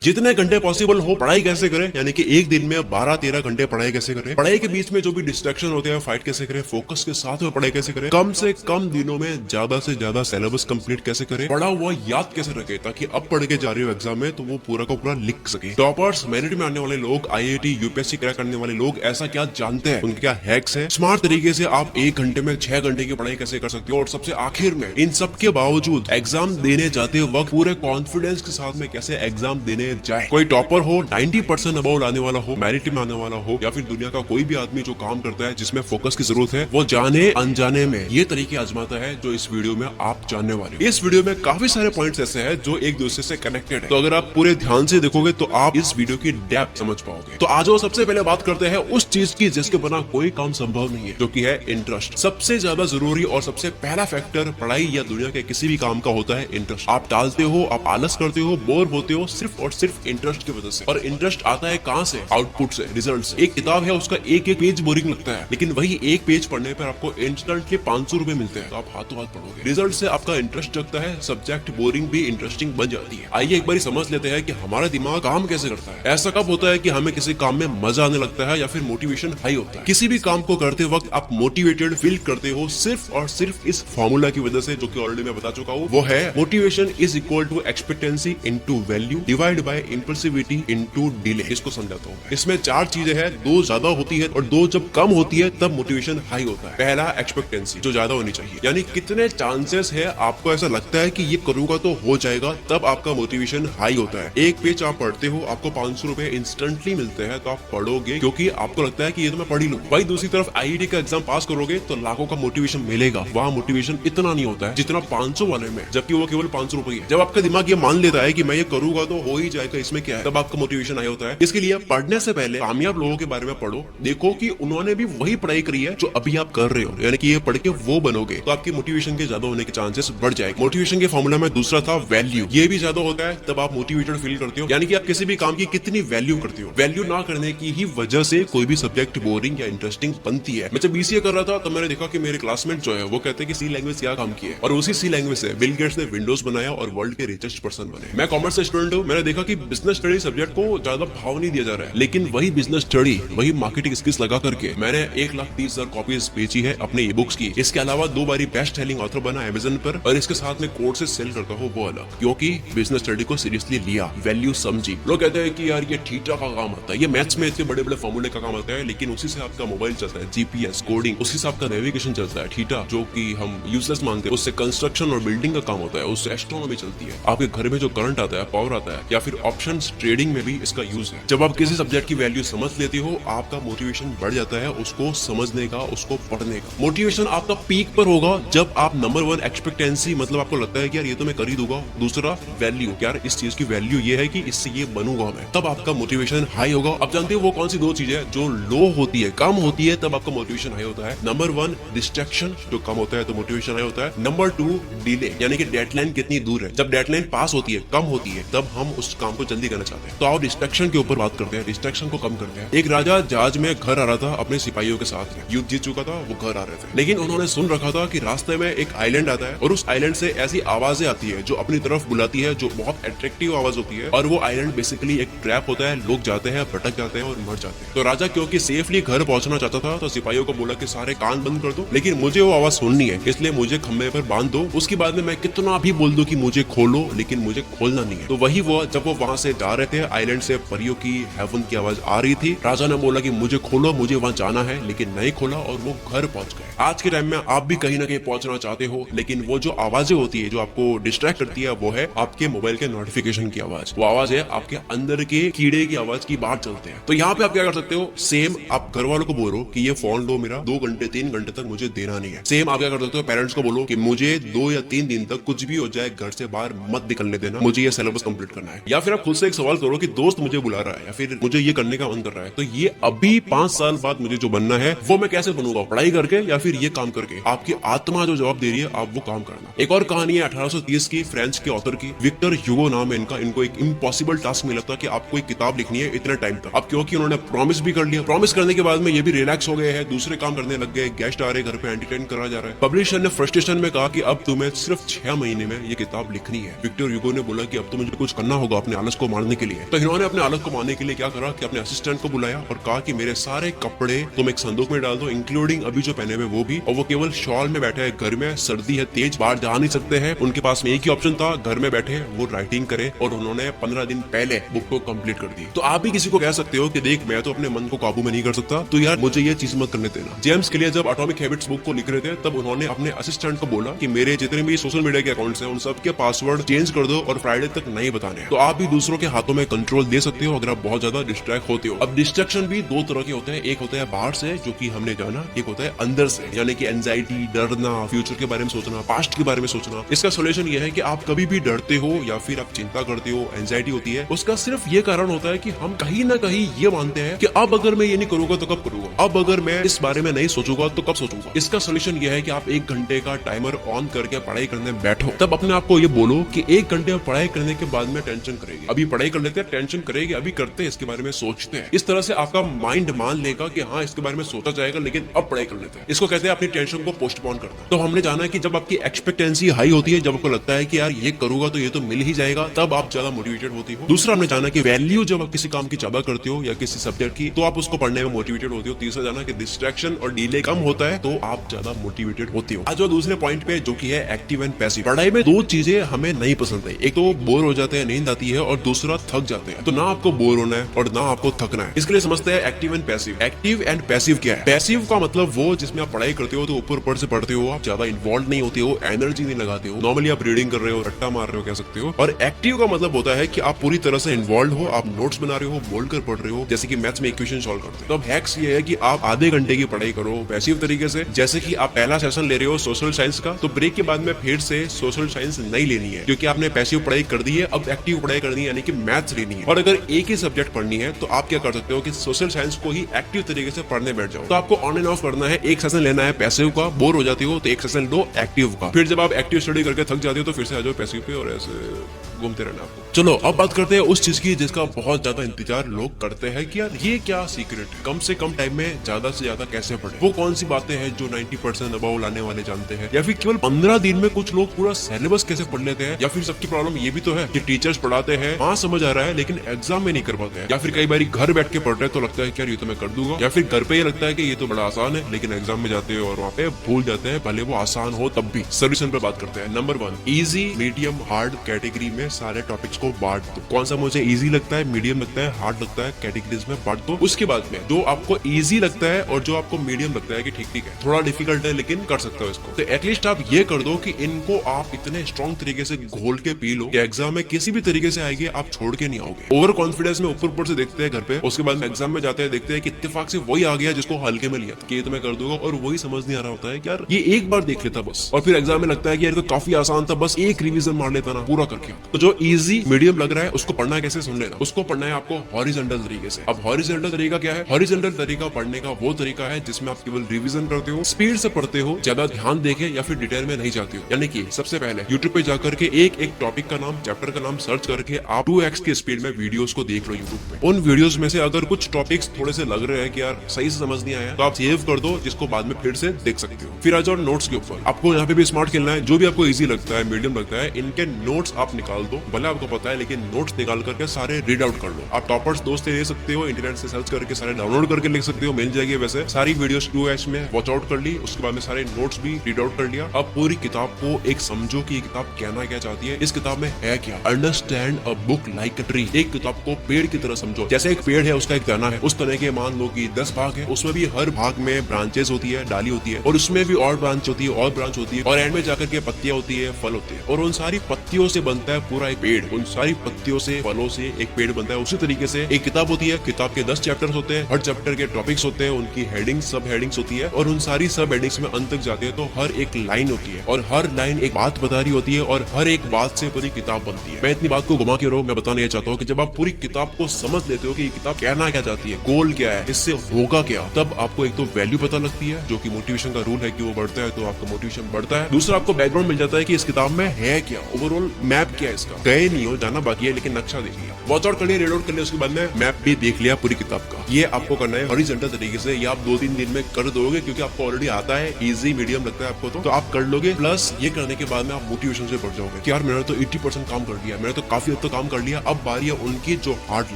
जितने घंटे पॉसिबल हो पढ़ाई कैसे करें, यानी कि एक दिन में 12-13 घंटे पढ़ाई कैसे करें, पढ़ाई के बीच में जो भी डिस्ट्रैक्शन होते हैं फाइट कैसे करें, फोकस के साथ में पढ़ाई कैसे करें, कम से कम दिनों में ज्यादा से ज्यादा सिलेबस कंप्लीट कैसे करें, पढ़ा हुआ याद कैसे रखे ताकि अब पढ़ के जा रही हो एग्जाम में तो वो पूरा का पूरा लिख सके। टॉपर्स, मेरिट में आने वाले लोग, आईआईटी यूपीएससी क्रैक करने वाले लोग ऐसा क्या जानते हैं, उनके क्या हैक्स है, स्मार्ट तरीके से आप एक घंटे में 6 घंटे की पढ़ाई कैसे कर सकते हो, और सबसे आखिर में इन सब के बावजूद एग्जाम देने जाते वक्त पूरे कॉन्फिडेंस के साथ में कैसे एग्जाम देने जाए। कोई टॉपर हो, 90% अबाउट आने वाला हो, मेरिट में आने वाला हो, या फिर दुनिया का कोई भी आदमी जो काम करता है जिसमें फोकस की जरूरत है, वो जाने अनजाने में ये तरीके आजमाता है जो इस वीडियो में आप जानने वाले हो। इस वीडियो में काफी सारे पॉइंट्स ऐसे हैं जो एक दूसरे से कनेक्टेड है, तो अगर आप पूरे ध्यान से देखोगे तो आप इस वीडियो की डेप्थ समझ पाओगे। तो आज सबसे पहले बात करते हैं उस चीज की जिसके बिना कोई काम संभव नहीं है, जो कि है इंटरेस्ट। सबसे ज्यादा जरूरी और सबसे पहला फैक्टर पढ़ाई या दुनिया के किसी भी काम का होता है इंटरेस्ट। आप टालते हो, आप आलस करते हो, बोर होते हो सिर्फ और सिर्फ इंटरेस्ट की वजह से। और इंटरेस्ट आता है कहां से? आउटपुट से, रिजल्ट से। एक किताब है, उसका एक एक पेज बोरिंग लगता है, लेकिन वही एक पेज पढ़ने पर आपको इंस्टेंटली 500 रुपए मिलते हैं, तो आप हाथों हाथ पढ़ोगे। रिजल्ट से आपका इंटरेस्ट जगता है, सब्जेक्ट बोरिंग भी इंटरेस्टिंग बन जाती है। आइए एक बार समझ लेते हैं कि हमारा दिमाग काम कैसे करता है। ऐसा कब होता है कि हमें किसी काम में मजा आने लगता है या फिर मोटिवेशन हाई होता है? किसी भी काम को करते वक्त आप मोटिवेटेड फील करते हो सिर्फ और सिर्फ इस फॉर्मूला की वजह से, जो कि ऑलरेडी मैं बता चुका हूँ। वो है motivation is equal to expectancy into value divide by impulsivity into delay. इसको समझाता हूँ। इसमें 4 चीजें हैं, 2 ज्यादा होती है और 2 जब कम होती है तब मोटिवेशन हाई होता है। पहला एक्सपेक्टेंसी, जो ज्यादा होनी चाहिए, यानी कितने चांसेस है आपको ऐसा लगता है कि ये करूंगा तो हो जाएगा, तब आपका मोटिवेशन हाई होता है। एक पेज आप पढ़ते हो, आपको 500 रुपए इंस्टेंटली मिलते हैं, तो आप पढ़ोगे क्योंकि आपको लगता है कि ये तो मैं पढ़ ही लूं। वही दूसरी तरफ आईआईटी का एग्जाम पास करोगे तो लाखों का मोटिवेशन मिलेगा। वहाँ मोटिवेशन इतना नहीं होता है जितना 500 वाले में, जबकि वो केवल 500 रुपए है। जब आपका दिमाग ये मान लेता है कि मैं ये करूंगा तो हो ही जाएगा, इसमें क्या है, तब आपका मोटिवेशन हाई होता है। इसके लिए पढ़ने से पहले कामयाब लोगों के बारे में पढ़ो, देखो कि उन्होंने भी वही पढ़ाई करी है जो अभी आप कर रहे हो, यानी कि ये पढ़ के वो बनोगे तो आपकी मोटिवेशन के ज्यादा होने के चांसेस बढ़ जाएंगे। मोटिवेशन के फॉर्मूला में दूसरा था वैल्यू। ये भी ज्यादा होता है तब आप मोटिवेटेड फील करते हो, यानी कि आप किसी भी काम की कितनी वैल्यू करते हो। वैल्यू ना करने की ही वजह से कोई भी सब्जेक्ट बोरिंग या इंटरेस्टिंग बनती है। मैं जब बीसीए कर रहा था तो मैंने देखा कि मेरे क्लासमेट जो है वो कहते हैं कि सी लैंग्वेज क्या काम की है, और उसी सी लैंग्वेज से बिल गेट्स ने विंडोज बनाया और वर्ल्ड के रिचेस्ट पर्सन बने। मैं कॉमर्स स्टूडेंट हूँ, मैंने देखा कि बिजनेस स्टडी सब्जेक्ट को ज्यादा भाव नहीं दिया जा रहा है, लेकिन वही बिजनेस स्टडी, वही मार्केटिंग स्किल्स लगा करके मैंने 1,30,000 कॉपीज बेची है अपने ई बुक्स की। इसके अलावा 2 बारी बेस्ट सेलिंग ऑथर बना अमेज़न पर, और इसके साथ में कोर्सेज सेल करता हूँ वो अलग, क्योंकि बिजनेस स्टडी को सीरियसली लिया, वैल्यू समझी। लोग कहते हैं कि यार ये थीटा का काम आता है, ये मैथ्स में इतने बड़े बड़े फॉर्मूले का काम आता है, लेकिन उसी से आपका मोबाइल चलता है, जीपीएस, कोडिंग, उसी से आपका नेविगेशन चलता है। थीटा जो कि हम यूजलेस मानते हैं, उससे कंस्ट्रक्शन और बिल्डिंग का काम होता है, उससे एस्ट्रोनॉमी चलती है। आपके घर में जो करंट आता है, पावर आता है, या फिर ऑप्शंस ट्रेडिंग में भी इसका यूज है। जब आप किसी सब्जेक्ट की वैल्यू समझ लेते हो, आपका मोटिवेशन बढ़ जाता है उसको समझने का, उसको पढ़ने का। मोटिवेशन आपका पीक पर होगा जब आप नंबर 1 एक्सपेक्टेंसी, मतलब आपको लगता है कि यार ये तो मैं कर ही दूंगा। दूसरा वैल्यू, यार इस चीज की वैल्यू ये है कि इससे ये बनूंगा मैं, तब आपका मोटिवेशन हाई होगा। अब जानते हो वो कौन सी 2 चीजें जो लो होती है, कम होती है, तब आपका मोटिवेशन हाई होता है। नंबर 1 डिस्ट्रैक्शन, जो कम होता है तो मोटिवेशन हाई होता है। नंबर 2 डिले, यानी कि डेडलाइन कितनी दूर है। जब डेडलाइन पास होती है, कम होती है, तब हम उस काम को जल्दी करना चाहते हैं। तो आओ डिस्ट्रैक्शन के ऊपर बात करते हैं, डिस्ट्रैक्शन को कम करते हैं। एक राजा जहाज में घर आ रहा था अपने सिपाहियों के साथ में, युद्ध जीत चुका था, वो घर आ रहे थे, लेकिन उन्होंने सुन रखा था कि रास्ते में एक आइलैंड आता है और उस आइलैंड से ऐसी आवाजें आती है जो अपनी तरफ बुलाती है, जो बहुत अट्रैक्टिव आवाज होती है, और वो आइलैंड बेसिकली एक ट्रैप होता है। लोग जाते हैं, भटक जाते हैं और मर जाते हैं। तो राजा क्योंकि सेफली घर पहुंचना चाहता था, तो सिपाहियों को बोला कि सारे कान बंद कर दो, लेकिन मुझे वो आवाज सुननी है, इसलिए मुझे खंबे पर बांध दो। उसके बाद में मैं कितना भी बोल दूं कि मुझे खोलो, लेकिन मुझे खोलना नहीं है। तो वही वो, जब वो वहां से जा रहे थे, आइलैंड से परियों की, हेवन की आवाज आ रही थी। राजा ने बोला कि मुझे खोलो, मुझे वहां जाना है, लेकिन नहीं खोला और वो घर पहुंच गए। आज के टाइम में आप भी कहीं ना कहीं पहुंचना चाहते हो, लेकिन वो जो आवाजें होती है जो आपको डिस्ट्रैक्ट करती है, वो है आपके मोबाइल के नोटिफिकेशन की आवाज। वो आवाज है आपके अंदर के कीड़े की आवाज की बात चलते हैं। तो यहाँ पे आप क्या कर सकते हो, सेम आप घर वालों को बोलो कि ये फोन लो मेरा 2 घंटे 3 घंटे तक मुझे देना नहीं है। सेम आप क्या कर सकते हो, पेरेंट्स को बोलो कि मुझे 2 या 3 दिन तक कुछ भी हो जाए घर से बाहर मत निकलने देना, मुझे ये सिलेबस कंप्लीट करना है। या फिर आप खुद से एक सवाल करो कि दोस्त मुझे बुला रहा है या फिर मुझे ये करने का मन कर रहा है, तो ये अभी 5 साल बाद मुझे जो बनना है वो मैं कैसे बनूंगा, पढ़ाई करके या फिर ये काम करके? आपकी आत्मा जो जवाब दे रही है, आप वो काम करना। एक और कहानी है 1830 की, फ्रेंच के ऑथर की, विक्टर ह्यूगो नाम है इनका। इनको एक इम्पॉसिबल टास्क मिला था कि आपको एक किताब लिखनी है इतने टाइम तक। अब क्योंकि उन्होंने प्रॉमिस भी कर लिया, प्रॉमिस करने के बाद में ये भी रिलैक्स हो गए हैं, दूसरे काम करने लग गए, गेस्ट आ रहे घर पे, एंटरटेन करा जा रहा है। पब्लिशर ने फ्रस्ट्रेशन में कहा कि अब तुम्हें सिर्फ 6 महीने में ये किताब लिखनी है। विक्टर ह्यूगो ने बोला कि अब तो मुझे कुछ करना होगा अपने आलस को मारने के लिए। तो इन्होंने अपने आलस को मारने के लिए क्या करा कि अपने असिस्टेंट को बुलाया और कहा कि मेरे सारे कपड़े तुम एक संदूक में डाल दो, इंक्लूडिंग अभी जो पहने हुए वो भी, और वो केवल शॉल में बैठे हैं, घर में सर्दी है तेज, बाहर जा नहीं सकते हैं, उनके पास में एक ही ऑप्शन था घर में बैठे वो राइटिंग करे, और उन्होंने 15 दिन पहले बुक को कंप्लीट कर दी। तो आप भी किसी को कह सकते हो कि देख मैं तो अपने मन को काबू में नहीं कर सकता, तो यार मुझे ये चीज मत करने देना। जेम्स क्लियर जब एटॉमिक हैबिट्स बुक को लिख रहे थे तब उन्होंने अपने असिस्टेंट को बोला कि मेरे जितने भी सोशल मीडिया के अकाउंट्स हैं उन सब के पासवर्ड चेंज कर दो और फ्राइडे तक नहीं बताने। तो आप भी दूसरों के हाथों में कंट्रोल दे सकते हो अगर आप बहुत ज्यादा डिस्ट्रैक्ट होते हो। अब डिस्ट्रैक्शन भी दो तरह के होते हैं, एक होता है बाहर से जो कि हमने जाना, एक होता है अंदर से यानी कि एंजाइटी, डरना, फ्यूचर के बारे में सोचना, पास्ट के बारे में सोचना। इसका सोल्यूशन ये है कि आप कभी भी डरते हो या फिर आप चिंता करते हो, एंजाइटी होती है, उसका सिर्फ ये कारण होता है कि हम कहीं ना कहीं ये मानते हैं कि अब अगर मैं ये नहीं करूंगा तो कब करूंगा, अब अगर मैं इस बारे में नहीं सोचूंगा तो कब सोचूंगा। इसका सोल्यूशन ये है कि आप 1 घंटे का टाइमर ऑन करके पढ़ाई करने बैठो, तब अपने आप को ये बोलो कि 1 घंटे पढ़ाई करने के बाद में टेंशन करेगी, अभी पढ़ाई कर लेते हैं, टेंशन करेगी, अभी करते हैं, इसके बारे में सोचते हैं। इस तरह से आपका माइंड मान लेगा कि हाँ इसके बारे में सोचा जाएगा लेकिन अब पढ़ाई कर लेते हैं। इसको कहते हैं अपनी टेंशन को पोस्टपोन करना। तो हमने जाना कि जब आपकी एक्सपेक्टेंसी हाई होती है, जब आपको लगता है कि यार ये करूंगा तो ये तो मिल ही जाएगा, तब आप ज्यादा मोटिवेटेड होती हो। दूसरा हमने जाना कि वैल्यू जब आप किसी काम की ज्यादा करते हो या किसी सब्जेक्ट की तो आप उसको पढ़ने में मोटिवेटेड होती हो। तीसरा जाना कि डिस्ट्रैक्शन और डिले कम होता है तो आप ज्यादा मोटिवेटेड होती हो। आज जो दूसरे पॉइंट पे जो कि है एक्टिव एंड पैसिव। पढ़ाई में 2 चीजें हमें नहीं पसंद है, एक तो बोर हो जाते हैं, नींद आती है, और दूसरा थक जाते हैं। तो ना आपको बोर होना है और ना आपको थकना है। इसके लिए समझते हैं active and passive. Active and passive क्या है? पैसिव का मतलब वो जिसमें आप पढ़ाई करते हो तो ऊपर से पढ़ते हो, आप ज्यादा इन्वॉल्व नहीं होते हो, एनर्जी नहीं लगाते हो, नॉर्मली आप रीडिंग कर रहे हो, रट्टा मार रहे हो कह सकते हो। और एक्टिव का मतलब होता है कि आप पूरी तरह से इन्वॉल्व हो, आप नोट्स बना रहे हो, बोल कर पढ़ रहे हो, जैसे कि मैथ्स में इक्वेशन सॉल्व करते हैं। तो अब हैक्स ये है कि आप आधे घंटे की पढ़ाई करो पैसिव तरीके से, जैसे कि आप पहला सेशन ले रहे हो सोशल साइंस का, तो ब्रेक के बाद में फिर से सोशल साइंस नहीं लेनी है क्योंकि आपने पैसिव पढ़ाई कर दी है, अब एक्टिव पढ़ाई करनी है यानी कि मैथ्स लेनी है। और अगर एक ही सब्जेक्ट पढ़नी है तो आप क्या कर सकते हो कि सोशल साइंस को ही एक्टिव तरीके से पढ़ने बैठ जाओ। तो आपको ऑन एंड ऑफ करना है, एक सेशन लेना है पैसिव का, बोर हो जाती हो तो एक सेशन लो एक्टिव का, फिर जब आप एक्टिव स्टडी करके थक जाते हो तो फिर से आ जाओ पैसिव पे और ऐसे घूमते रहना आपको। चलो अब बात करते हैं उस चीज की जिसका बहुत ज्यादा इंतजार लोग करते हैं कि यार ये क्या सीक्रेट है, कम से कम टाइम में ज्यादा से ज्यादा कैसे पढ़े। वो कौन सी बातें हैं जो 90% अबाउ लाने वाले जानते हैं, या फिर केवल 15 दिन में कुछ लोग पूरा सिलेबस कैसे पढ़ लेते हैं। या फिर सबकी प्रॉब्लम ये भी तो है कि टीचर्स पढ़ाते हैं, हाँ समझ आ रहा है, लेकिन एग्जाम में नहीं कर पाते हैं। या फिर कई बार घर बैठ के पढ़ रहे तो लगता है कि यार ये तो मैं कर दूंगा, या फिर घर पे ये लगता है कि ये तो बड़ा आसान है, लेकिन एग्जाम में जाते हैं और वहाँ पे भूल जाते हैं, भले वो आसान हो तब भी। सोल्यूशन पे बात करते हैं। Number 1, easy, medium, hard category में सारे टॉपिक्स को बांट दो। कौन सा मुझे इजी लगता है, मीडियम लगता है, हार्ड लगता है, कैटेगरीज में बांट दो। उसके बाद में जो आपको इजी लगता है और जो आपको मीडियम लगता है कि ठीक है थोड़ा डिफिकल्ट है लेकिन कर सकते हो इसको, तो एटलीस्ट आप ये कर दो कि इनको आप इतने स्ट्रॉन्ग तरीके से घोल के पी लो कि एग्जाम में किसी भी तरीके से आएगी आप छोड़ के नहीं आओगे। ओवर कॉन्फिडेंस में ऊपर से देखते हैं घर पे, उसके बाद में एग्जाम में जाते हैं देखते हैं कि इत्तेफाक से वही आ गया जिसको हल्के में लिया था कि ये तो मैं कर दूंगा, और वही समझ नहीं आ रहा होता है कि यार ये एक बार देख लेता बस, और फिर एग्जाम में लगता है कि यार तो काफी आसान था, बस एक रिवीजन मार लेता ना पूरा करके। तो जो इजी मीडियम लग रहा है उसको पढ़ना कैसे सुन लेना, उसको पढ़ना है आपको हॉरिजॉन्टल तरीके से। अब हॉरिजॉन्टल तरीका क्या है? हॉरिजॉन्टल तरीका पढ़ने का वो तरीका है जिसमें आप केवल रिवीजन करते हो, स्पीड से पढ़ते हो, ज्यादा ध्यान देके या फिर डिटेल में नहीं जाते हो। यानी कि सबसे पहले यूट्यूब पे जाकर के एक टॉपिक का नाम, चैप्टर का नाम सर्च करके आप 2x की स्पीड में वीडियोस को देख लो यूट्यूब पे। उन वीडियोस में से अगर कुछ टॉपिक्स थोड़े से लग रहे हैं कि यार सही से समझ नहीं आया तो आप सेव कर दो, जिसको बाद में फिर से देख सकते हो। फिर आ जाओ नोट्स के ऊपर। आपको यहाँ पे भी स्मार्ट खेलना है, जो भी आपको इजी लगता है, मीडियम लगता है, इनके नोट्स आप निकाल दो, भले आपको पता है लेकिन नोट्स निकाल करके सारे रीड आउट कर लो। आप टॉपर्स दोस्त ले सकते हो, इंटरनेट से सर्च करके सारे डाउनलोड करके लिख सकते हो, मिल जाएगी। वैसे सारी वीडियोस 2x में वॉच आउट कर ली, उसके बाद में सारे नोट्स भी रीड आउट कर लिया। अब पूरी किताब को एक समझो कि ये किताब कहना क्या चाहती है, इस किताब में है क्या। Understand a book like a tree. एक किताब को पेड़ की तरह समझो, जैसे एक पेड़ है उसका एक तना है, उस तने के मान लो कि 10 भाग है, उसमें भी हर भाग में ब्रांचेस होती है, डाली होती है, और उसमें भी और ब्रांच होती है, और ब्रांच होती है, और एंड में जाकर के पत्तियां होती है, फल होते हैं, और उन सारी पत्तियों से बनता है पूरा एक पेड़। उन सारी पत्तियों से, फलों से एक पेड़ बनता है। उसी तरीके से एक किताब होती है, किताब के 10 चैप्टर्स होते हैं, हर चैप्टर के टॉपिक्स होते हैं, उनकी हेडिंग्स, सब हेडिंग्स होती है, और उन सारी सब हेडिंग्स में अंत तक जाते हैं तो हर एक लाइन होती है, और हर लाइन एक बात बता रही होती है, और हर एक बात से पूरी किताब बनती है। मैं इतनी बात को घुमा के रहो, मैं बताना ये चाहता हूँ कि जब आप पूरी किताब को समझ लेते हो कि ये किताब कहना क्या चाहती है, गोल क्या है, इससे होगा क्या, तब आपको एक तो वैल्यू पता लगती है, जो कि मोटिवेशन का रूल है कि वो बढ़ता है तो आपका मोटिवेशन बढ़ता है। दूसरा, आपको बैकग्राउंड मिल जाता है कि इस किताब में है क्या, ओवरऑल मैप क्या है इसका। गए नहीं हो हो, जाना बाकी है, लेकिन नक्शा देख लिया, वॉच आउट कर लिया, रीड आउट कर लिया, उसके बाद में मैप भी देख लिया पूरी किताब का। ये आपको करना है हॉरिजॉन्टल तरीके से, ये आप 2-3 दिन में कर दोगे क्योंकि आपको ऑलरेडी आता है, इजी मीडियम लगता है आपको तो आप कर लोगे। प्लस ये करने के बाद में आप मोटिवेशन से बढ़ जाओगे कि यार मैंने तो 80% काम कर लिया, मैंने तो काफी हद तक काम कर लिया, अब बारी है उनकी जो हार्ड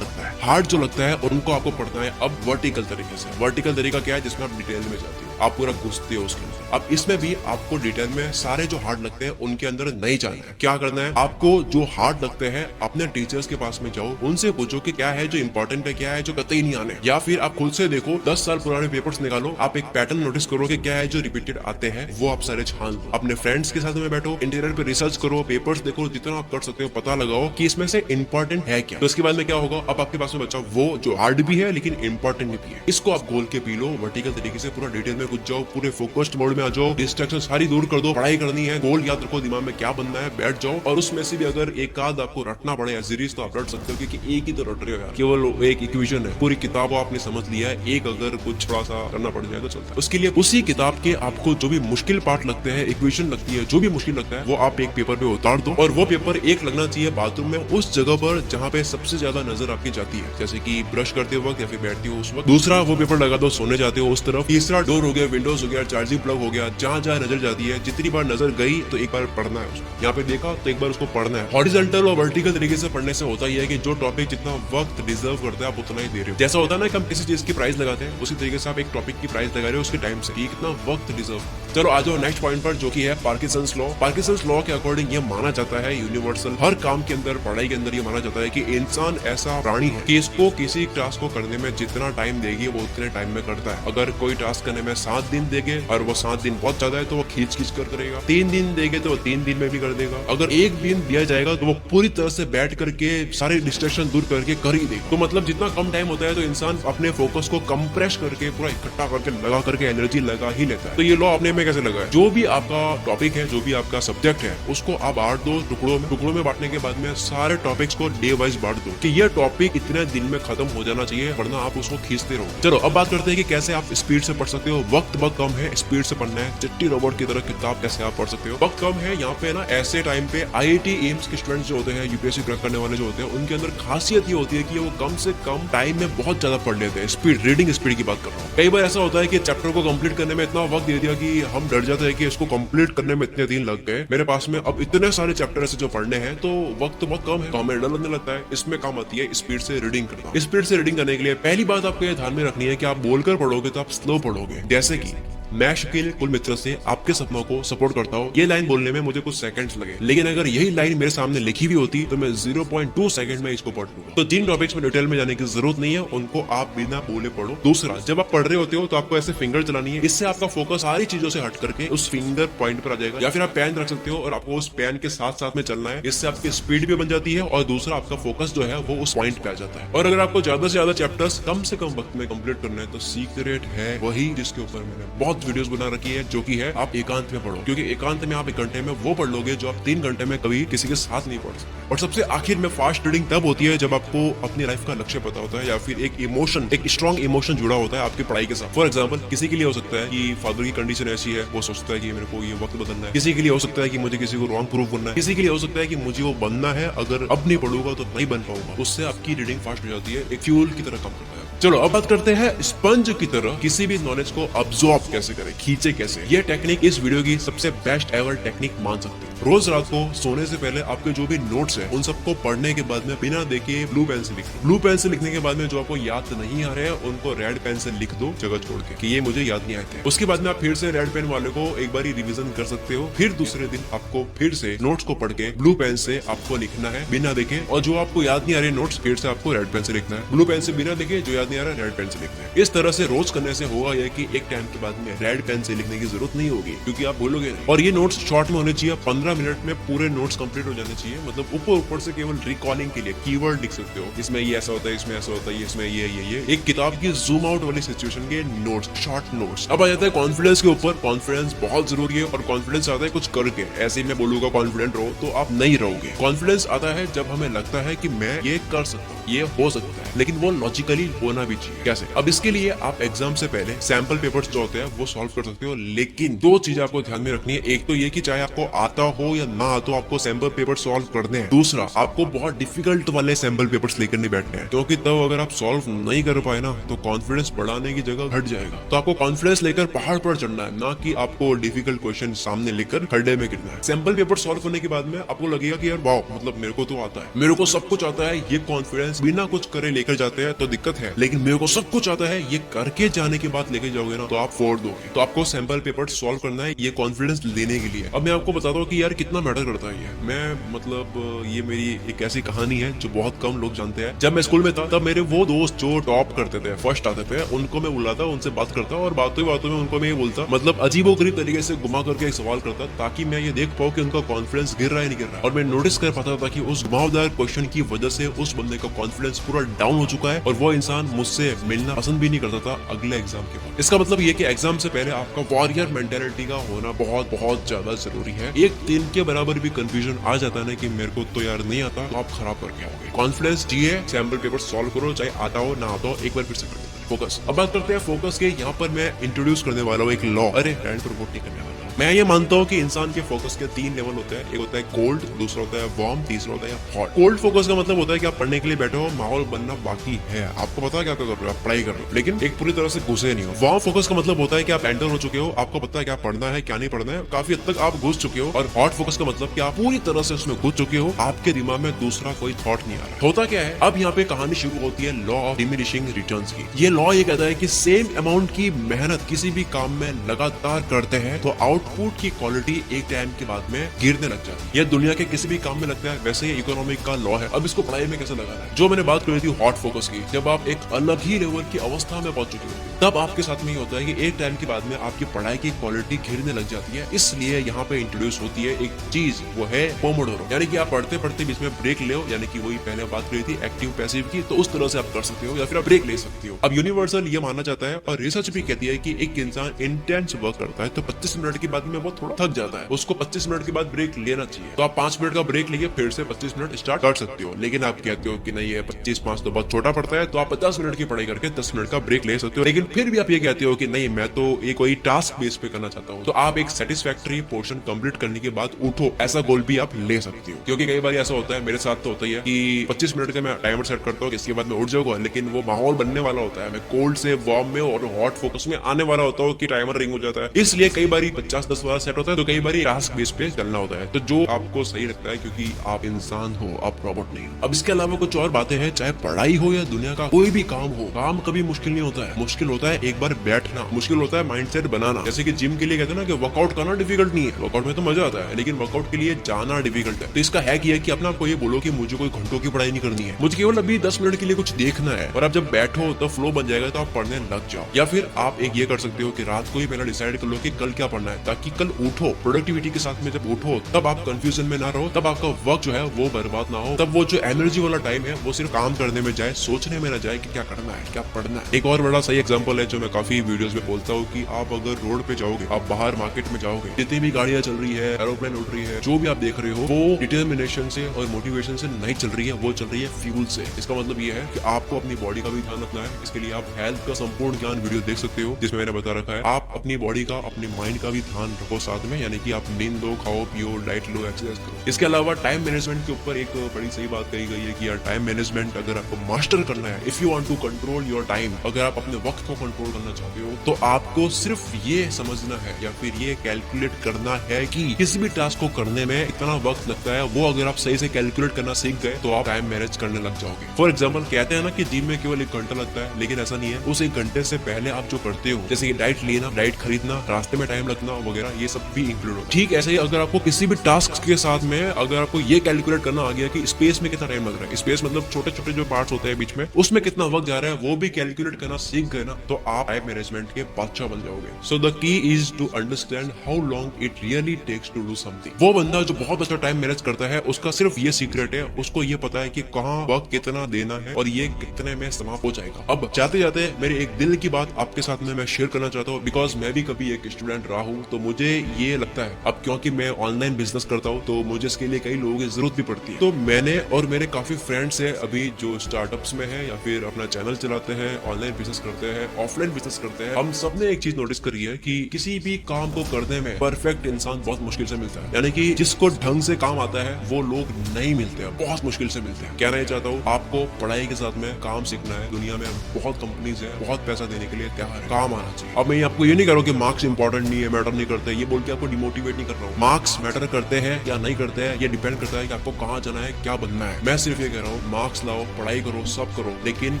लगता है, हार्ड जो लगता है उनको आपको पढ़ना है अब वर्टिकल तरीके से। वर्टिकल तरीका क्या है? जिसमें आप डिटेल में जाते हो, आप पूरा घुसते हो उसके अंदर। अब इसमें भी आपको डिटेल में सारे जो हार्ड लगते हैं उनके अंदर नहीं जाना है। क्या करना है? आपको जो हार्ड लगते हैं अपने टीचर्स के पास में जाओ, उनसे पूछो कि क्या है जो इंपॉर्टेंट है, क्या है जो कतई नहीं आने, या फिर आप खुद से देखो 10 साल पुराने पेपर्स निकालो, आप एक पैटर्न नोटिस करो कि क्या है जो रिपीटेड आते हैं, वो आप सारे छान लो। अपने फ्रेंड्स के साथ में बैठो, इंटीरियर पे रिसर्च करो, पेपर्स देखो, जितना आप कर सकते हो पता लगाओ कि इसमें से इंपॉर्टेंट है क्या। तो इसके बाद में क्या होगा, अब आपके पास में बचा वो जो हार्ड भी है लेकिन इंपॉर्टेंट भी है, इसको आप गोल के पी लो, वर्टिकल तरीके से पूरा डिटेल में घुस जाओ, पूरे फोकस्ड मोड में आ जाओ, डिस्ट्रैक्शन सारी दूर कर दो, पढ़ाई करनी है, गोल याद रखो, दिमाग में क्या बनना है, बैठ जाओ। और उसमें से भी अगर एक आध आपको रटना पड़े या सीरीज तो आप रट सकते हो, क्योंकि एक ही तो रट रहे हो यार, केवल एक इक्वेशन है, पूरी किताब आपने समझ लिया है, एक अगर कुछ थोड़ा सा करना पड़ जाए तो चलता है। उसके लिए उसी किताब के आपको जो भी मुश्किल पार्ट लगते हैं, इक्वेशन लगती है, जो भी मुश्किल लगता है वो आप एक पेपर पे उतार दो, और वो पेपर एक लगना चाहिए बाथरूम में उस जगह पर जहाँ पे सबसे ज्यादा नजर आपकी जाती है, जैसे कि ब्रश करते वक्त या फिर बैठती हो उस वक्त। दूसरा वो पेपर लगा दो सोने जाते हो उस तरफ। तीसरा डोर हो गया, विंडोज हो गया, चार्जिंग प्लग हो गया, जहाँ जहाँ नजर जाती है, जितनी बार नजर गई तो एक बार पढ़ना है उसको, यहाँ पे देखा तो एक बार उसको पढ़ना है। हॉरिजॉन्टल और वर्टिकल तरीके से पढ़ने से होता ही है कि जो टॉपिक जितना वक्त डिजर्व करता है आप उतना ही दे रहे हो। जैसा होता है ना कि हम किसी चीज की प्राइस लगाते हैं, उसी तरीके से आप एक टॉपिक की प्राइस लगा रहे हो उसके टाइम से, कितना वक्त डिजर्व। चलो आ जाओ नेक्स्ट पॉइंट पर, जो कि है पार्किंसंस लॉ। पार्किंसंस लॉ के अकॉर्डिंग ये माना जाता है यूनिवर्सल, हर काम के अंदर, पढ़ाई के अंदर ये माना जाता है कि इंसान ऐसा प्राणी है कि इसको किसी टास्क को करने में जितना टाइम देगी वो उतने टाइम में करता है। अगर कोई टास्क करने में 7 दिन देगे और वो 7 दिन बहुत ज्यादा है तो वो खींच कर करेगा, 3 दिन देगे तो वो 3 दिन में भी कर देगा, अगर 1 दिन दिया जाएगा तो वो पूरी तरह से बैठ करके सारे डिस्ट्रैक्शन दूर करके कर ही देगा। तो मतलब जितना कम टाइम होता है तो इंसान अपने फोकस को कंप्रेस करके पूरा इकट्ठा करके लगा करके एनर्जी लगा ही लेता है। तो ये लॉ अपने में कैसे लगा है? जो भी आपका टॉपिक है, जो भी आपका सब्जेक्ट है, उसको आप 8-2 टुकड़ों में बांटने के बाद में सारे टॉपिक्स को डे वाइज बांट दो कि ये टॉपिक इतने दिन में खत्म हो जाना चाहिए, वरना आप उसको खींचते रहो। चलो अब बात करते हैं कि कैसे आप स्पीड से पढ़ सकते हो। वक्त बहुत कम है, स्पीड से पढ़ना है, चिट्टी रोबोट की तरह किताब कैसे आप पढ़ सकते हो। वक्त कम है, यहाँ पे ना ऐसे टाइम पे IIT एम्स के स्टूडेंट्स जो होते हैं, यूपीएससी क्रैक करने वाले जो होते हैं, उनके अंदर खासियत ये होती है कि वो कम से कम टाइम में बहुत ज्यादा पढ़ लेते हैं। स्पीड, रीडिंग स्पीड की बात कर रहा हूँ। कई बार ऐसा होता है कि चैप्टर को कंप्लीट करने में इतना वक्त दे दिया कि हम डर जाते हैं कि इसको कंप्लीट करने में इतने दिन लग गए, मेरे पास में अब इतने सारे चैप्टर ऐसे जो पढ़ने हैं, तो वक्त बहुत कम है, हमें डर लगने लगता है। इसमें काम आती है स्पीड से रीडिंग करना। स्पीड से रीडिंग करने के लिए पहली बात आपको ये ध्यान में रखनी है कि आप बोलकर पढ़ोगे तो आप स्लो पढ़ोगे। जैसे कि मैं शकील कुल मित्र से आपके सपनों को सपोर्ट करता हूँ, ये लाइन बोलने में मुझे कुछ सेकंड्स लगे, लेकिन अगर यही लाइन मेरे सामने लिखी हुई होती तो मैं 0.2 सेकंड में इसको पढ़ लूंगा। तो जिन टॉपिक्स में डिटेल में जाने की जरूरत नहीं है उनको आप बिना बोले पढ़ो। दूसरा, जब आप पढ़ रहे होते हो तो आपको ऐसे फिंगर चलानी है, इससे आपका फोकस सारी चीजों से हट करके उस फिंगर पॉइंट पर आ जाएगा, या फिर आप पेन रख सकते हो और आपको उस पेन के साथ साथ में चलना है। इससे आपकी स्पीड भी बन जाती है और दूसरा आपका फोकस जो है वो उस पॉइंट पे आ जाता है। और अगर आपको ज्यादा से ज्यादा चैप्टर्स कम से कम वक्त में कंप्लीट करना है तो सीक्रेट है वही जिसके ऊपर मैंने बहुत वीडियोस बना रखी है, जो कि है आप एकांत में पढ़ो। क्योंकि एकांत में आप 1 घंटे में वो पढ़ लोगे जो आप 3 घंटे में कभी किसी के साथ नहीं पढ़ सकते। और सबसे आखिर में फास्ट रीडिंग तब होती है जब आपको अपनी लाइफ का लक्ष्य पता होता है, या फिर एक इमोशन, एक स्ट्रॉन्ग इमोशन जुड़ा होता है आपकी पढ़ाई के साथ। फॉर एग्जाम्पल, किसी के लिए हो सकता है कि फादर की कंडीशन ऐसी है, वो सोचता है कि मेरे को ये वक्त बदलना है। किसी के लिए हो सकता है कि मुझे किसी को रॉन्ग प्रूव करना है। किसी के लिए हो सकता है कि मुझे वो बनना है, अगर अब नहीं पढ़ूंगा तो नहीं बन पाऊंगा। उससे आपकी रीडिंग फास्ट हो जाती है, एक फ्यूल की तरह काम करता है। चलो अब बात करते हैं स्पंज की तरह किसी भी नॉलेज को अब्सॉर्ब कैसे करें, खींचे कैसे। ये टेक्निक इस वीडियो की सबसे बेस्ट एवर टेक्निक मान सकते हैं। रोज रात को सोने से पहले आपके जो भी नोट्स हैं उन सबको पढ़ने के बाद में बिना देखे ब्लू पेन से लिखो। ब्लू पेन से लिखने के बाद में जो आपको याद नहीं आ रहे हैं उनको रेड पेन से लिख दो जगह छोड़ के कि ये मुझे याद नहीं आए थे। उसके बाद में आप फिर से रेड पेन वाले को एक बार रिवीजन कर सकते हो। फिर दूसरे दिन आपको फिर से नोट्स को पढ़ के ब्लू पेन से आपको लिखना है बिना देखे, और जो आपको याद नहीं आ रहे नोट्स फिर से आपको रेड पेन से लिखना है। ब्लू पेन से बिना देखे, जो याद नहीं आ रहा रेड पेन से लिखना है। इस तरह से रोज करने से होगा यह कि एक टाइम के बाद में रेड पेन से लिखने की जरूरत नहीं होगी, क्योंकि आप भूलोगे। और ये नोट्स शॉर्ट में होने चाहिए, 15 मिनट में पूरे नोट्स कंप्लीट हो जाने चाहिए। मतलब ऊपर से केवल रिकॉलिंग के लिए कीवर्ड लिख सकते हो, इसमें ये ऐसा होता है, इसमें ऐसा होता है, इसमें ये एक किताब की जूम आउट वाली सिचुएशन के नोट्स, शॉर्ट नोट्स। अब आ जाता है कॉन्फिडेंस के ऊपर। कॉन्फिडेंस बहुत जरूरी है, और कॉन्फिडेंस आता है कुछ करके। ऐसे ही मैं बोलूंगा कॉन्फिडेंट रहो तो आप नहीं रहोगे। कॉन्फिडेंस आता है जब हमें लगता है कि मैं ये कर सकता हूँ, ये हो सकता है, लेकिन वो लॉजिकली होना होना भी चाहिए। कैसे? अब इसके लिए आप एग्जाम से पहले सैंपल पेपर्स जो होते हैं वो सॉल्व कर सकते हो, लेकिन दो चीज आपको ध्यान में रखनी है। एक तो ये कि चाहे आपको आता हो या ना आता हो, आपको सैंपल पेपर सॉल्व करने हैं। दूसरा, आपको बहुत डिफिकल्ट वाले सैंपल पेपर्स लेकर नहीं बैठने हैं, क्योंकि तब अगर आप सॉल्व नहीं कर पाए ना तो कॉन्फिडेंस बढ़ाने की जगह घट जाएगा। तो आपको कॉन्फिडेंस लेकर पहाड़ पर चढ़ना है, ना कि आपको डिफिकल्ट क्वेश्चन सामने लेकर खड्डे में गिरना है। सैंपल पेपर सॉल्व करने के बाद में आपको लगेगा कि यार वाह, मतलब मेरे को तो आता है, मेरे को सब कुछ आता है। ये कॉन्फिडेंस बिना कुछ करे लेकर जाते हैं तो दिक्कत है, लेकिन मेरे को सब कुछ आता है, ये करके जाने के बाद लेके जाओगे ना तो आप फोड़ दोगे। तो आपको सैंपल पेपर सॉल्व करना है ये कॉन्फिडेंस लेने के लिए। अब मैं आपको बताता हूँ कि यार कितना मैटर करता है ये। मैं मतलब ये मेरी एक ऐसी कहानी है जो बहुत कम लोग जानते हैं। जब मैं स्कूल में था तब मेरे वो दोस्त जो टॉप करते थे, फर्स्ट आते थे, उनको मैं बुलाता, उनसे बात करता और बातों में उनको मैं ये बोलता, मतलब अजीबोगरीब तरीके से घुमा करके एक सवाल करता, ताकि मैं ये देख पाऊँ कि उनका कॉन्फिडेंस गिर रहा है नहीं गिर रहा है। और मैं नोटिस कर पाता था कि उस घुमावदार क्वेश्चन की वजह से उस बंदे का कॉन्फिडेंस पूरा डाउन हो चुका है और वो इंसान मुझसे मिलना पसंद भी नहीं करता था अगले एग्जाम के बाद। इसका मतलब ये कि एग्जाम से पहले आपका वॉरियर मेंटालिटी का होना बहुत बहुत ज्यादा जरूरी है। एक दिन के बराबर भी कंफ्यूजन आ जाता है कि मेरे को तो यार नहीं आता, तो आप खराब करके आओगे। कॉन्फिडेंस चाहिए, सैंपल पेपर सॉल्व करो, चाहे आता हो ना आता हो, एक बार फिर से कर दो। फोकस। अब बात करते हैं फोकस के। यहाँ पर मैं इंट्रोड्यूस करने वाला हूँ एक लॉ। अरे हैंड प्रमोट नहीं करने वाला। मैं ये मानता हूँ कि इंसान के फोकस के 3 लेवल होते हैं। एक होता है कोल्ड, दूसरा होता है वार्म, तीसरा होता है हॉट। कोल्ड फोकस का मतलब होता है कि आप पढ़ने के लिए बैठे हो, माहौल बनना बाकी है, आपको पता है क्या कर रहे हो, आप पढ़ाई कर रहे हो, लेकिन एक पूरी तरह से घुसे नहीं हो। वार्म फोकस का मतलब होता है कि आप एंटर हो चुके हो, आपको पता है क्या पढ़ना है क्या नहीं पढ़ना है, काफी हद तक आप घुस चुके हो। और हॉट फोकस का मतलब कि आप पूरी तरह से उसमें घुस चुके हो, आपके दिमाग में दूसरा कोई थॉट नहीं आ रहा। होता क्या है, अब यहाँ पे कहानी शुरू होती है लॉ ऑफ डिमिनिशिंग रिटर्न्स की। ये लॉ ये कहता है कि सेम अमाउंट की मेहनत किसी भी काम में लगातार करते हैं तो आउटपुट की क्वालिटी एक टाइम के बाद में गिरने लग जाती है। यह दुनिया के किसी भी काम में लगता है, वैसे ही इकोनॉमिक का लॉ है। अब इसको पढ़ाई में कैसे लगाना है? जो मैंने बात करी थी हॉट फोकस की, जब आप एक अलग ही लेवल की अवस्था में पहुंच चुके हो तब आपके साथ में ये होता है कि एक टाइम के बाद में आपकी पढ़ाई की क्वालिटी गिरने लग जाती है। इसलिए यहाँ पे इंट्रोड्यूस होती है एक चीज, वो है पोमोडोरो, यानी कि आप पढ़ते पढ़ते बीच में ब्रेक ले, यानी कि वही पहले बात करी थी एक्टिव पैसिव की, तो उस तरह से आप कर सकते हो या फिर आप ब्रेक ले सकते हो। अब यूनिवर्सल ये माना जाता है और रिसर्च भी कहती है कि एक इंसान इंटेंस वर्क करता है तो 25 मिनट के बाद में वो थोड़ा थक जाता है, उसको 25 मिनट के बाद ब्रेक लेना चाहिए। तो आप 5 मिनट का ब्रेक लेके फिर से 25 मिनट स्टार्ट कर सकते हो। लेकिन आप कहते हो कि नहीं, ये 25-5 तो बहुत छोटा पड़ता है, तो आप 50 मिनट की पढ़ाई करके 10 मिनट का ब्रेक ले सकते हो। लेकिन फिर भी आप ये कहते हो कि नहीं, मैं तो ये कोई टास्क बेस पे करना चाहता हूँ, तो आप एक सेटिस्फैक्टरी पोर्शन कंप्लीट करने के बाद उठो, ऐसा गोल भी आप ले सकते हो। क्योंकि कई बार ऐसा होता है, मेरे साथ तो होता ही है कि 25 मिनट का मैं टाइमर सेट करता हूँ, इसके बाद मैं उठ जाऊंगा, लेकिन वो माहौल बनने वाला होता है, मैं कोल्ड से वार्म में और हॉट फोकस में आने वाला होता हूँ कि टाइमर रिंग हो जाता है। इसलिए कई बार 50-10 वाला सेट होता है, तो कई बार टास्क बेस पे चलना होता है, तो जो आपको सही लगता है, क्योंकि आप इंसान हो, आप रोबोट नहीं हो। अब इसके अलावा कुछ और बातें हैं, चाहे पढ़ाई हो या दुनिया का कोई भी काम हो, काम कभी मुश्किल नहीं होता है। मुश्किल होता है एक बार बैठना, मुश्किल होता है माइंडसेट बनाना। जैसे कि जिम के लिए कहते हैं ना कि वर्कआउट करना डिफिकल्ट नहीं है, वर्कआउट में तो मजा आता है, लेकिन वर्कआउट के लिए जाना डिफिकल्ट है। तो इसका है कि अपना आपको ये बोलो कि मुझे कोई घंटों की पढ़ाई नहीं करनी है, मुझे केवल अभी 10 मिनट के लिए कुछ देखना है, और आप जब बैठो तो फ्लो बन जाएगा, तो आप पढ़ने लग जाओ। या फिर आप एक ये कर सकते हो कि रात को ही पहले डिसाइड कर लो कि कल क्या पढ़ना है, ताकि कल उठो प्रोडक्टिविटी के साथ में, जब उठो तब आप कंफ्यूजन में ना रहो, तब आपका वक्त जो है वो बर्बाद ना हो, तब वो जो एनर्जी वाला टाइम है वो सिर्फ काम करने में जाए, सोचने में ना जाए कि क्या करना है क्या पढ़ना है। एक और बड़ा सही एग्जांपल है जो मैं काफी वीडियोस में बोलता हूँ कि आप अगर रोड पे जाओगे, आप बाहर मार्केट में जाओगे, जितनी भी गाड़ियां चल रही है, एरोप्लेन उड़ रही है, जो भी आप देख रहे हो, वो डिटर्मिनेशन से और मोटिवेशन से नहीं चल रही है, वो चल रही है फ्यूल से। इसका मतलब ये है कि आपको अपनी बॉडी का भी ध्यान रखना है। इसके लिए आप हेल्थ का संपूर्ण ज्ञान वीडियो देख सकते हो, जिसमें मैंने बता रखा है। आप अपनी बॉडी का, अपने माइंड का भी ध्यान रखो साथ में, यानी कि आप नींद लो, खाओ पियो, डाइट लो, एक्सरसाइज करो। इसके अलावा टाइम मैनेजमेंट के ऊपर एक बड़ी सही बात कही गई है कि यार टाइम मैनेजमेंट अगर आपको मास्टर करना है, if you want to control your time, अगर आप अपने वक्त को कंट्रोल करना चाहते हो, तो आपको सिर्फ ये समझना है या फिर ये कैलकुलेट करना है कि किसी भी टास्क को करने में इतना वक्त लगता है, वो अगर आप सही से कैलकुलेट करना सीख गए तो आप टाइम मैनेज करने लग जाओगे। फॉर एग्जाम्पल कहते हैं ना कि जिम में केवल 1 घंटा लगता है, लेकिन ऐसा नहीं है। उस 1 घंटे से पहले आप जो करते हो, जैसे कि डाइट लेना, डाइट खरीदना, रास्ते में टाइम लगना वगैरह, ये सब भी इंक्लूड हो। ठीक ऐसे ही अगर आपको किसी भी टास्क के साथ में अगर आपको ये कैलकुलेट करना आ गया कि स्पेस में कितना टाइम लग रहा है, स्पेस मतलब छोटे छोटे जो पार्ट्स होते हैं बीच में, उसमें कितना वक्त जा रहा है, वो भी कैलकुलेट करना सीख गए ना, तो आप टाइम मैनेजमेंट के बादशाह बन जाओगे। So the key is to understand how long it really takes to do something. वो बंदा जो बहुत अच्छा टाइम मैनेज करता है, उसका सिर्फ ये सीक्रेट है, उसको ये पता है कि कहाँ वक्त कितना देना है और ये कितने में समाप्त हो जाएगा। अब जाते जाते मेरे एक दिल की बात आपके साथ में मैं शेयर करना चाहता हूँ, बिकॉज मैं भी कभी एक स्टूडेंट रहा हूँ, तो मुझे ये लगता है अब क्योंकि मैं ऑनलाइन बिजनेस करता हूँ तो मुझे इसके लिए कई लोगों की जरूरत भी पड़ती है। तो मैंने और मेरे काफी फ्रेंड्स हैं अभी जो स्टार्टअप्स में है या फिर अपना चैनल चलाते हैं, ऑनलाइन बिजनेस करते हैं, ऑफलाइन बिजनेस करते हैं। हम सबने एक चीज नोटिस करी है कि किसी भी काम को करने में परफेक्ट इंसान बहुत मुश्किल से मिलता है, यानी कि जिसको ढंग से काम आता है वो लोग नहीं मिलते हैं, बहुत मुश्किल से मिलते हैं। कहना ये चाहता हूँ आपको पढ़ाई के साथ में काम सीखना है। दुनिया में बहुत कंपनीज है, बहुत पैसा देने के लिए तैयार है, काम आना चाहिए। अब मैं आपको ये नहीं कह रहा हूँ कि मार्क्स इंपॉर्टेंट नहीं है, मैटर नहीं करते, ये बोल के आपको डिमोटिवेट नहीं कर रहा हूँ। मार्क्स मैटर करते हैं या नहीं करते हैं, ये डिपेंड करता है कि आपको कहाँ जाना है, क्या बनना है। मैं सिर्फ ये कह रहा हूँ मार्क्स लाओ, पढ़ाई करो, सब करो, लेकिन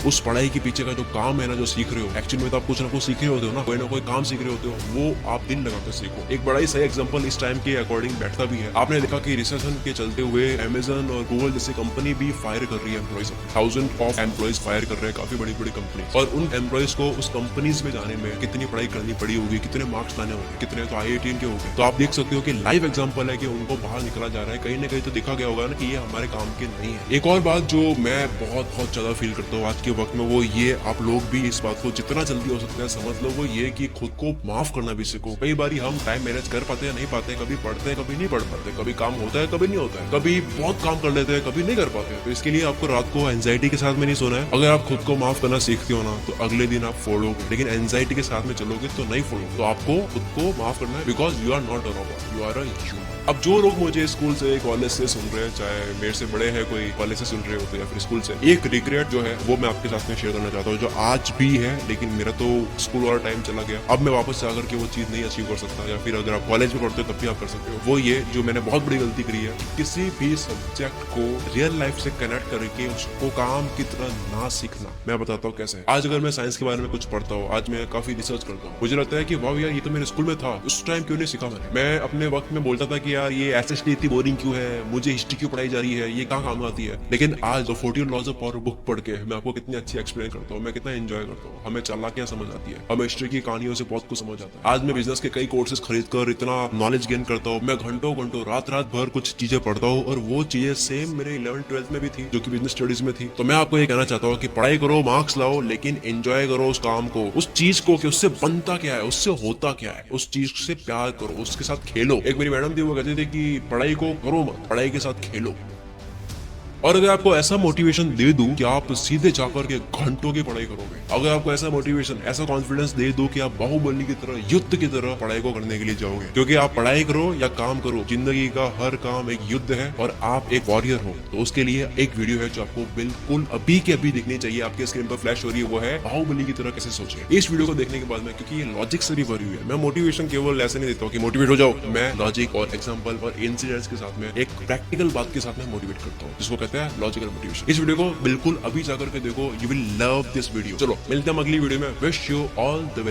उस पढ़ाई के पीछे का जो काम है ना, जो सीख रहे हो, एक्चुअली में तो आप कुछ ना कुछ सीख रहे होते हो ना कोई काम सीख रहे होते हो, वो आप दिल लगाकर सीखो। एक बड़ा ही सही एग्जांपल इस टाइम के अकॉर्डिंग बैठता भी है। आपने देखा कि रिसेशन के चलते हुए अमेजन और गूगल जैसी कंपनी भी फायर कर रही है एम्प्लॉइज, 1000 ऑफ एम्प्लॉइज फायर कर रहे हैं, काफी बड़ी बड़ी कंपनी। और उन एम्प्लॉइज को उस कंपनीज में जाने में कितनी पढ़ाई करनी पड़ी होगी, कितने मार्क्स लाने होंगे, कितने तो IIT के होंगे। तो आप देख सकते हो कि लाइव एग्जांपल है कि उनको बाहर निकला जा रहा है। कहीं ना कहीं तो देखा गया होगा ना कि ये हमारे काम के नहीं है। एक और बात जो मैं बहुत ज्यादा फील करता हूँ आज के वक्त में, वो ये आप लोग भी इस बात को जितना जल्दी हो सकता है समझ लो, वो ये कि खुद को माफ करना भी सीखो। कई बार हम टाइम मैनेज कर पाते हैं, नहीं पाते, कभी पढ़ते हैं, कभी नहीं पढ़ पाते, कभी काम होता है, कभी नहीं होता है, कभी बहुत काम कर लेते हैं, कभी नहीं कर पाते। तो इसके लिए आपको रात को एंजाइटी के साथ में नहीं सोना है। अगर आप खुद को माफ करना सीखते हो ना तो अगले दिन आप फोड़ोगे, लेकिन एंजाइटी के साथ में चलोगे तो नहीं फोड़ोगे। तो आपको खुद को माफ करना है, because you are not a robot, you are a human. अब जो लोग मुझे स्कूल से, कॉलेज से सुन रहे हैं, चाहे मेरे से बड़े हैं कोई कॉलेज से सुन रहे होते या फिर स्कूल से, एक रिग्रेट जो है वो मैं आपके साथ में शेयर करना चाहता हूँ, जो आज भी है, लेकिन मेरा तो स्कूल वाला टाइम चला गया। अब मैं वापस से आकर के वो चीज नहीं अचीव कर सकता, या फिर अगर आप कॉलेज में पढ़ते हो तब भी आप कर सकते हो। वो ये जो मैंने बहुत बड़ी गलती करी है, किसी भी सब्जेक्ट को रियल लाइफ से कनेक्ट करके उसको काम की तरह ना सीखना। मैं बताता हूँ कैसे। आज अगर मैं साइंस के बारे में कुछ पढ़ता हूँ, आज मैं काफी रिसर्च करता हूँ, मुझे लगता है कि वाह यार ये तो मेरे स्कूल में था, उस टाइम क्यों नहीं सीखा मैं अपने वक्त में बोलता था कि यार ये एसएसटी इतनी बोरिंग क्यों है, मुझे हिस्ट्री क्यों पढ़ाई जा रही है, ये कहाँ काम आती है। लेकिन आज 14 लॉज ऑफ पावर बुक पढ़ के मैं आपको कितनी अच्छी एक्सप्लेन करता हूँ, मैं कितना एंजॉय करता हूँ, हमें चालाकियां समझ आती है, हमें हिस्ट्री की कहानियों से बहुत कुछ समझ आता है। आज मैं बिजनेस के कई कोर्सेज खरीद कर इतना नॉलेज गेन करता हूँ, मैं घंटों रात भर कुछ चीजें पढ़ता हूँ, और वो चीजें सेम मेरे 11th-12th में भी थी, जो कि बिजनेस स्टडीज में थी। तो मैं आपको ये कहना चाहता हूँ कि पढ़ाई करो, मार्क्स लाओ, लेकिन एंजॉय करो उस काम को, उस चीज को, कि उससे बनता क्या है, उससे होता क्या है, उस चीज से प्यार करो, उसके साथ खेलो। एक मेरी मैडम थी, वो कहती थी कि पढ़ाई को करो मत, पढ़ाई के साथ खेलो। और अगर आपको ऐसा मोटिवेशन दे दूं कि आप सीधे जाकर के घंटों की पढ़ाई करोगे, अगर आपको ऐसा मोटिवेशन, ऐसा कॉन्फिडेंस दे दूं कि आप बाहुबली की तरह, युद्ध की तरह पढ़ाई को करने के लिए जाओगे, क्योंकि आप पढ़ाई करो या काम करो, जिंदगी का हर काम एक युद्ध है और आप एक वॉरियर हो। तो उसके लिए एक वीडियो है जो आपको बिल्कुल अभी के अभी दिखनी चाहिए, आपके स्क्रीन पर फ्लैश हो रही है, वो है बाहुबली की तरह कैसे सोचे। इस वीडियो को देखने के बाद में, क्योंकि ये लॉजिक से भी भरी हुई है, मैं मोटिवेशन केवल ऐसे नहीं देता हूँ कि मोटिवेट हो जाओ, मैं लॉजिक और एग्जाम्पल और इंसिडेंट्स के साथ में एक प्रैक्टिकल बात के साथ में मोटिवेट करता हूँ, जिसको कहते हैं लॉजिकल मोटिवेशन। इस वीडियो को बिल्कुल अभी जाकर के देखो, you will love this video. चलो मिलते हैं अगली वीडियो में। Wish you all the